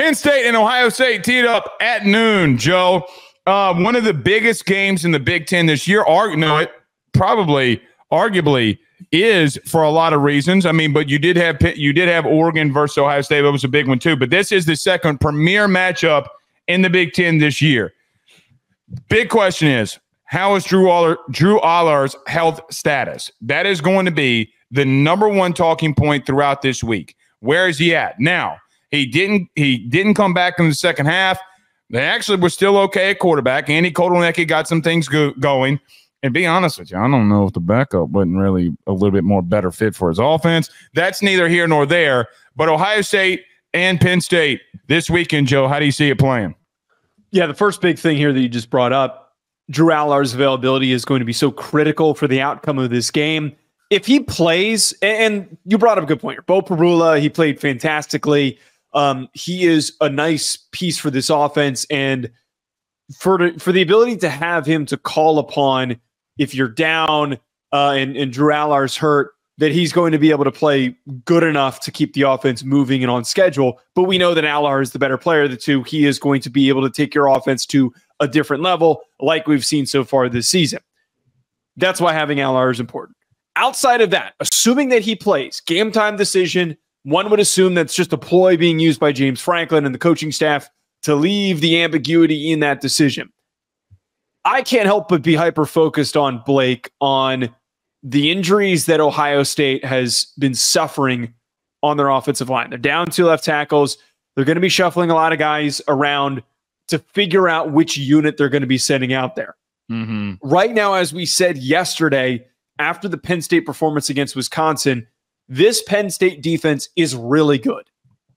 Penn State and Ohio State teed up at noon, Joe. One of the biggest games in the Big Ten this year. Arguably is for a lot of reasons. I mean, but you did have Oregon versus Ohio State. That was a big one too. But this is the second premier matchup in the Big Ten this year. Big question is, how is Drew Allar's health status? That is going to be the number one talking point throughout this week. Where is he at? Now, he didn't come back in the second half. They actually were still okay at quarterback. Andy Kotelnicki got some things going. And be honest with you, I don't know if the backup wasn't really a little bit more better fit for his offense. That's neither here nor there. But Ohio State and Penn State this weekend, Joe, how do you see it playing? Yeah, the first big thing here that you just brought up, Drew Allar's availability is going to be so critical for the outcome of this game. If he plays, and you brought up a good point here, Bo Perula, he played fantastically. He is a nice piece for this offense, and for the ability to have him to call upon if you're down and Drew Allar's hurt, that he's going to be able to play good enough to keep the offense moving and on schedule. But we know that Allar is the better player of the two. He is going to be able to take your offense to a different level like we've seen so far this season. That's why having Allar is important. Outside of that, assuming that he plays, game time decision, one would assume that's just a ploy being used by James Franklin and the coaching staff to leave the ambiguity in that decision. I can't help but be hyper-focused on Blake, on the injuries that Ohio State has been suffering on their offensive line. They're down 2 left tackles. They're going to be shuffling a lot of guys around to figure out which unit they're going to be sending out there. Mm-hmm. Right now, as we said yesterday, after the Penn State performance against Wisconsin, this Penn State defense is really good.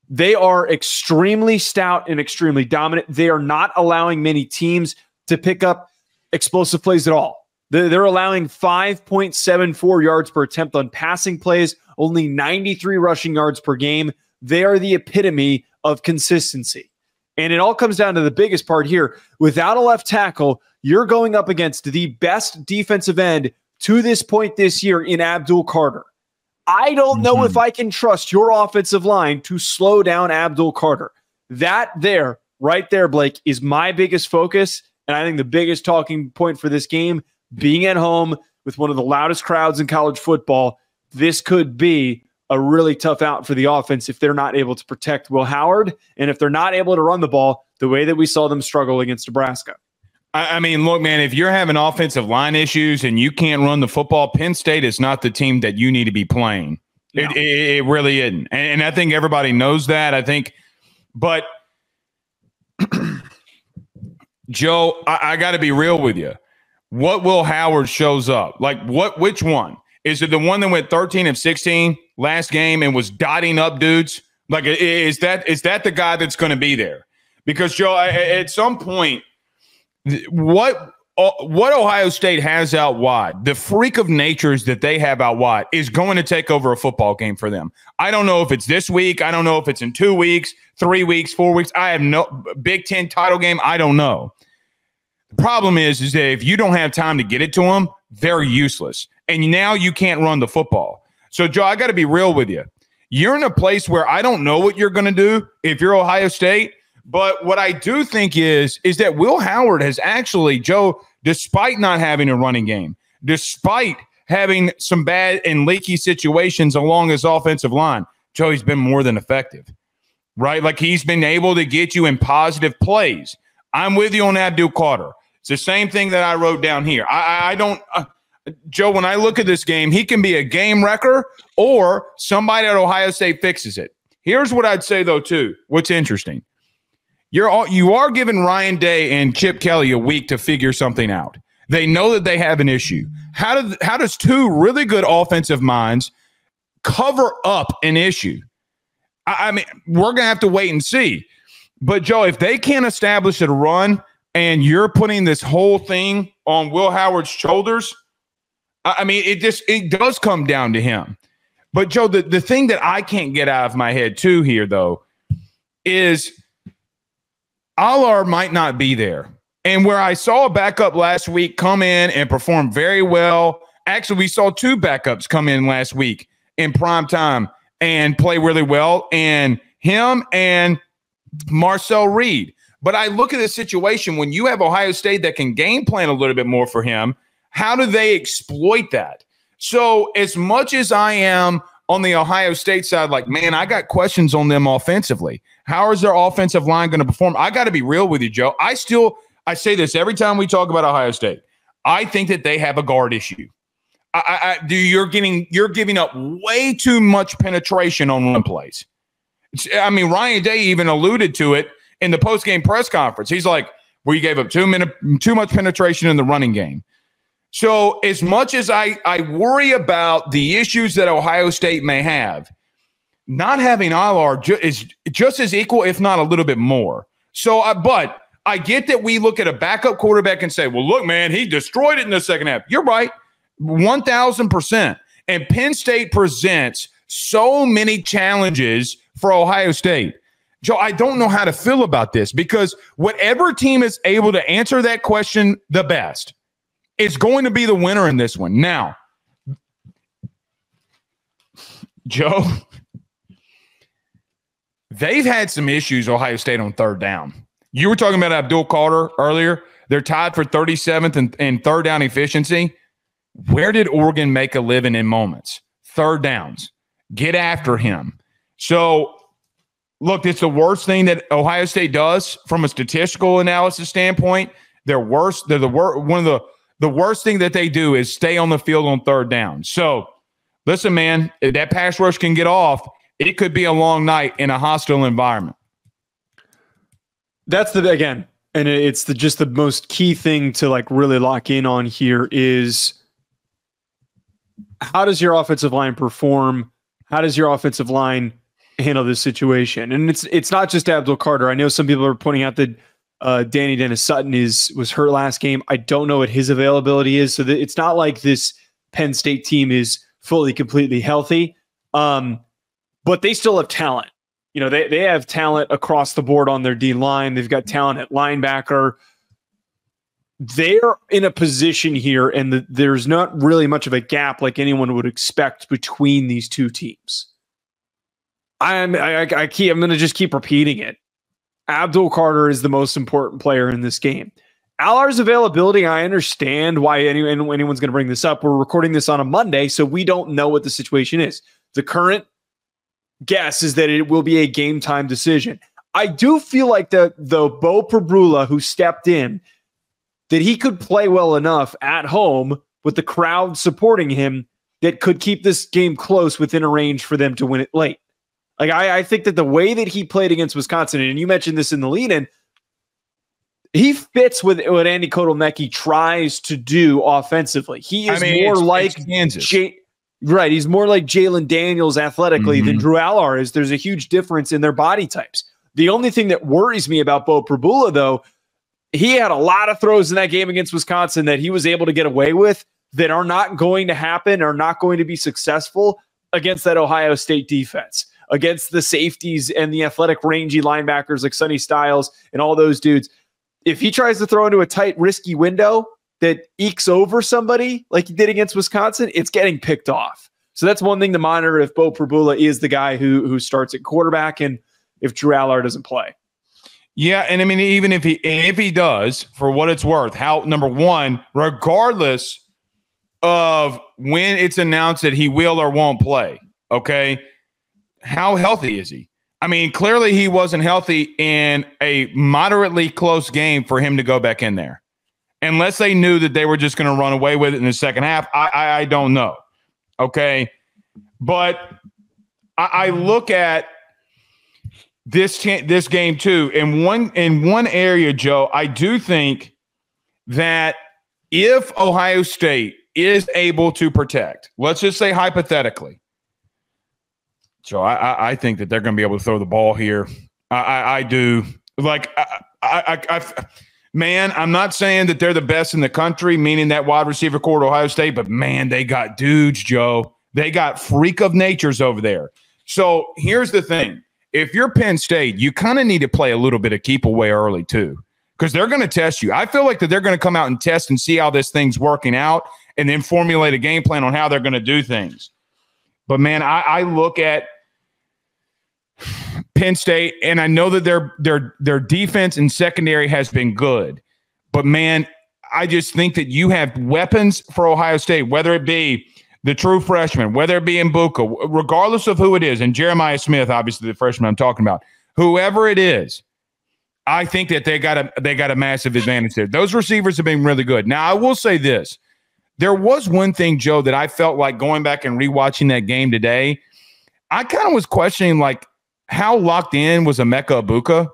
They are extremely stout and extremely dominant. They are not allowing many teams to pick up explosive plays at all. They're allowing 5.74 yards per attempt on passing plays, only 93 rushing yards per game. They are the epitome of consistency. And it all comes down to the biggest part here. Without a left tackle, you're going up against the best defensive end to this point this year in Abdul Carter. I don't know if I can trust your offensive line to slow down Abdul Carter. That there, right there, Blake, is my biggest focus. And I think the biggest talking point for this game, being at home with one of the loudest crowds in college football, this could be a really tough out for the offense if they're not able to protect Will Howard and if they're not able to run the ball the way that we saw them struggle against Nebraska. I mean, look, man, if you're having offensive line issues and you can't run the football, Penn State is not the team that you need to be playing. No. It really isn't. And I think everybody knows that. I think, but Joe, I got to be real with you. What Will Howard shows up? Like which one? Is it the one that went 13 of 16 last game and was dotting up dudes? Like, is that the guy that's going to be there? Because Joe, at some point, what Ohio State has out wide, the freak of natures that they have out wide is going to take over a football game for them. I don't know if it's this week. I don't know if it's in 2 weeks, 3 weeks, 4 weeks. I have no Big Ten title game. I don't know. The problem is that if you don't have time to get it to them, they're useless. And now you can't run the football. So, Joe, I got to be real with you. You're in a place where I don't know what you're going to do if you're Ohio State. But what I do think is that Will Howard has actually, Joe, despite not having a running game, despite having some bad and leaky situations along his offensive line, Joe, he's been more than effective, right? Like he's been able to get you in positive plays. I'm with you on Abdul Carter. It's the same thing that I wrote down here. I don't Joe, when I look at this game, he can be a game wrecker or somebody at Ohio State fixes it. Here's what I'd say, though, too. What's interesting. You are giving Ryan Day and Chip Kelly a week to figure something out. They know that they have an issue. How does two really good offensive minds cover up an issue? I mean, we're going to have to wait and see. But, Joe, if they can't establish a run and you're putting this whole thing on Will Howard's shoulders, I mean, it does come down to him. But, Joe, the thing that I can't get out of my head, too, here, though, is – Allar might not be there. And where I saw a backup last week come in and perform very well. Actually, we saw 2 backups come in last week in prime time and play really well. And him and Marcel Reed. But I look at the situation when you have Ohio State that can game plan a little bit more for him. How do they exploit that? So as much as I am on the Ohio State side, like, man, I got questions on them offensively. How is their offensive line going to perform? I got to be real with you, Joe. I say this every time we talk about Ohio State. I think that they have a guard issue. You're giving up way too much penetration on run plays. I mean, Ryan Day even alluded to it in the postgame press conference. He's like, well, you gave up too much penetration in the running game. So as much as I worry about the issues that Ohio State may have, not having Ilar is just as equal, if not a little bit more. So, but I get that we look at a backup quarterback and say, well, look, man, he destroyed it in the second half. You're right, 1,000%. And Penn State presents so many challenges for Ohio State. Joe, I don't know how to feel about this because whatever team is able to answer that question the best is going to be the winner in this one. Now, Joe, they've had some issues, Ohio State, on third down. You were talking about Abdul Carter earlier. They're tied for 37th in third down efficiency. Where did Oregon make a living in moments? Third downs. Get after him. So, look, it's the worst thing that Ohio State does from a statistical analysis standpoint. They're worse. They're one of the worst thing that they do is stay on the field on third down. So, listen, man, if that pass rush can get off, it could be a long night in a hostile environment. That's again, and it's just the most key thing to like really lock in on here is how does your offensive line perform? How does your offensive line handle this situation? And it's not just Abdul Carter. I know some people are pointing out that Danny Dennis Sutton was hurt last game. I don't know what his availability is, so it's not like this Penn State team is fully, completely healthy. But they still have talent. You know, they have talent across the board on their D line. They've got talent at linebacker. They're in a position here, and there's not really much of a gap like anyone would expect between these two teams. I'm going to just keep repeating it. Abdul Carter is the most important player in this game. Alar's availability, I understand why anyone's going to bring this up. We're recording this on a Monday, so we don't know what the situation is. The current guess is that it will be a game time decision. I do feel like the Beau Pribula who stepped in, that he could play well enough at home with the crowd supporting him that could keep this game close within a range for them to win it late. Like I think that the way that he played against Wisconsin, and you mentioned this in the lead-in, he fits with what Andy Kotelnicki tries to do offensively. He is more like Kansas. Right, he's more like Jalen Daniels athletically than Drew Allar is. There's a huge difference in their body types. The only thing that worries me about Beau Pribula, though, he had a lot of throws in that game against Wisconsin that he was able to get away with that are not going to happen, are not going to be successful against that Ohio State defense, against the safeties and the athletic, rangy linebackers like Sonny Styles and all those dudes. If he tries to throw into a tight, risky window that ekes over somebody like he did against Wisconsin, it's getting picked off. So that's one thing to monitor if Beau Pribula is the guy who starts at quarterback and if Drew Allar doesn't play. Yeah, and I mean, even if he does, for what it's worth, number one, regardless of when it's announced that he will or won't play, okay, how healthy is he? I mean, clearly he wasn't healthy in a moderately close game for him to go back in there. Unless they knew that they were just going to run away with it in the second half, I don't know. Okay, but I look at this game too. In one area, Joe, I do think that if Ohio State is able to protect, let's just say hypothetically, Joe, I think that they're going to be able to throw the ball here. I do. Like man, I'm not saying that they're the best in the country, meaning that wide receiver core at Ohio State, but man, they got dudes, Joe. They got freak of natures over there. So here's the thing. If you're Penn State, you kind of need to play a little bit of keep away early too, because they're going to test you. I feel like that they're going to come out and test and see how this thing's working out and then formulate a game plan on how they're going to do things. But, man, I look at Penn State, and I know that their defense and secondary has been good, but man, I just think that you have weapons for Ohio State, whether it be the true freshman, whether it be Mbuka, regardless of who it is, and Jeremiah Smith, obviously the freshman I'm talking about, whoever it is, I think that they got a massive advantage there. Those receivers have been really good. Now, I will say this. There was one thing, Joe, that I felt like going back and rewatching that game today, I kind of was questioning, like, how locked in was Emeka Egbuka?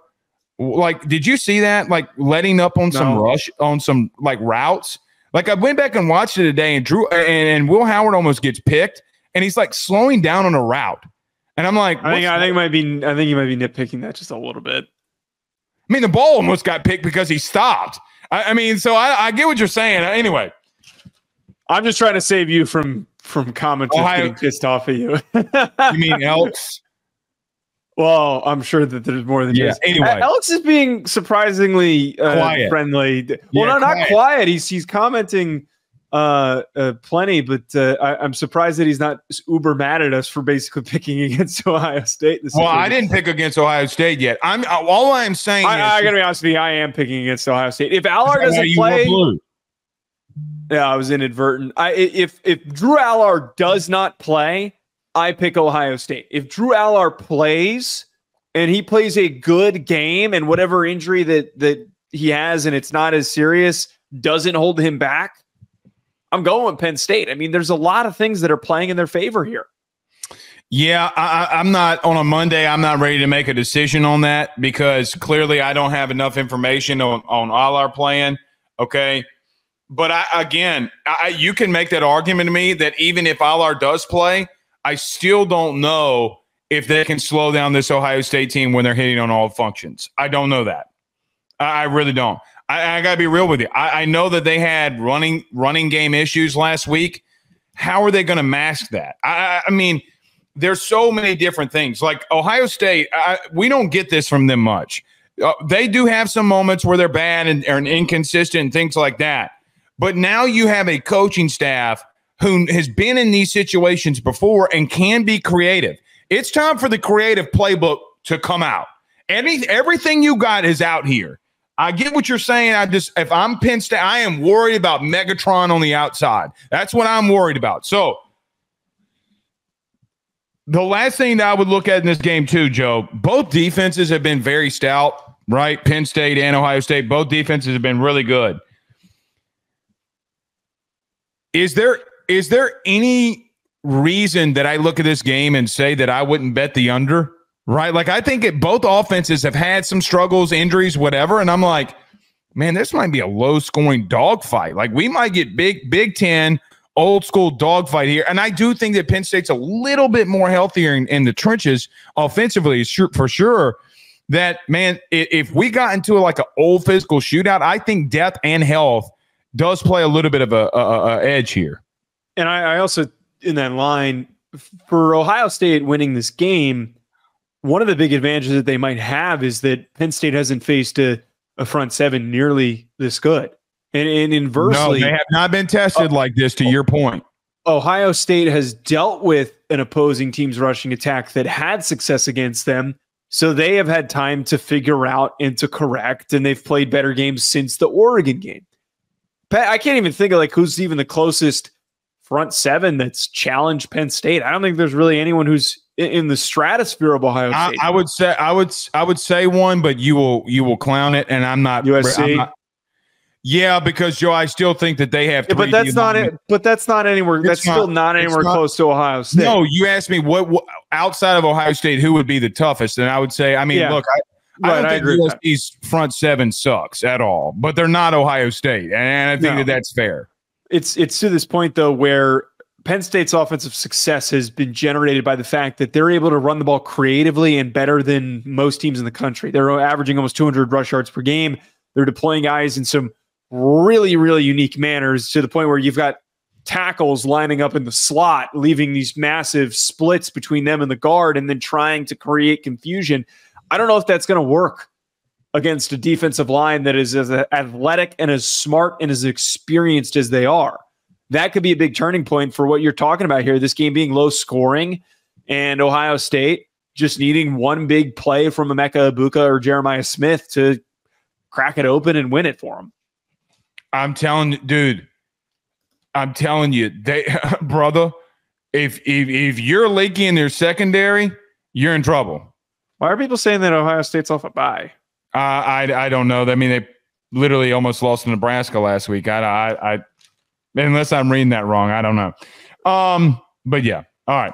Like, did you see that? Like, letting up on some rush, on some, like, routes? Like, I went back and watched it today, and Drew and Will Howard almost gets picked, and he's, like, slowing down on a route. And I'm like, I think you might be nitpicking that just a little bit. I mean, the ball almost got picked because he stopped. I mean, so I get what you're saying. Anyway, I'm just trying to save you from commenters getting pissed off at you. You mean Elks? Well, I'm sure that there's more than this. Anyway, Elks is being surprisingly friendly. Well, no, not quiet. He's commenting plenty, but I'm surprised that he's not uber mad at us for basically picking against Ohio State. Well, I didn't pick against Ohio State yet. All I'm saying is, I gotta be honest with you, I am picking against Ohio State. If Allard doesn't play, yeah, I was inadvertent. If Drew Allard does not play, I pick Ohio State. If Drew Allard plays and he plays a good game, and whatever injury that he has, and it's not as serious, doesn't hold him back, I'm going with Penn State. I mean, there's a lot of things that are playing in their favor here. Yeah, I'm not on a Monday. I'm not ready to make a decision on that because clearly I don't have enough information on all our plan. Okay. But you can make that argument to me that even if Allard does play, I still don't know if they can slow down this Ohio State team when they're hitting on all functions. I don't know that. I really don't. I got to be real with you. I know that they had running game issues last week. How are they going to mask that? I mean, there's so many different things. Like Ohio State, we don't get this from them much. They do have some moments where they're bad and inconsistent and things like that. But now you have a coaching staff who has been in these situations before and can be creative. It's time for the creative playbook to come out. Everything you got is out here. I get what you're saying. If I'm Penn State, I am worried about Megatron on the outside. That's what I'm worried about. So the last thing that I would look at in this game too, Joe, both defenses have been very stout, right? Penn State and Ohio State, both defenses have been really good. Is there any reason that I look at this game and say that I wouldn't bet the under? Right. Like, I think both offenses have had some struggles, injuries, whatever. And I'm like, man, this might be a low scoring dogfight. Like, we might get Big Ten, old school dogfight here. And I do think that Penn State's a little bit more healthier in the trenches offensively, for sure. That, man, if we got into like an old physical shootout, I think depth and health does play a little bit of a edge here. And I also, in that line, for Ohio State winning this game, one of the big advantages that they might have is that Penn State hasn't faced a front seven nearly this good. And inversely, no, they have not been tested like this, to your point. Ohio State has dealt with an opposing team's rushing attack that had success against them. So they have had time to figure out and to correct, and they've played better games since the Oregon game. I can't even think of like who's even the closest front seven that's challenged Penn State. I don't think there's really anyone who's in the stratosphere of Ohio State. I would say one, but you will clown it, and I'm not. USC. Yeah, because Joe, I still think that they have. Yeah, but that's not it. But that's not anywhere. That's still not anywhere close to Ohio State. No, you asked me what outside of Ohio State, who would be the toughest, and I would say, I mean, look, I don't think USC's front seven sucks at all, but they're not Ohio State, and I think that's fair. It's to this point though where Penn State's offensive success has been generated by the fact that they're able to run the ball creatively and better than most teams in the country. They're averaging almost 200 rush yards per game. They're deploying guys in some really, really unique manners to the point where you've got tackles lining up in the slot, leaving these massive splits between them and the guard, and then trying to create confusion. I don't know if that's going to work against a defensive line that is as athletic and as smart and as experienced as they are. That could be a big turning point for what you're talking about here, this game being low scoring and Ohio State just needing one big play from Emeka Ibuka or Jeremiah Smith to crack it open and win it for them. I'm telling you, brother, if you're leaky in their secondary, you're in trouble. Why are people saying that Ohio State's off a bye? I don't know. I mean, they literally almost lost to Nebraska last week. I unless I'm reading that wrong, I don't know. But yeah, all right.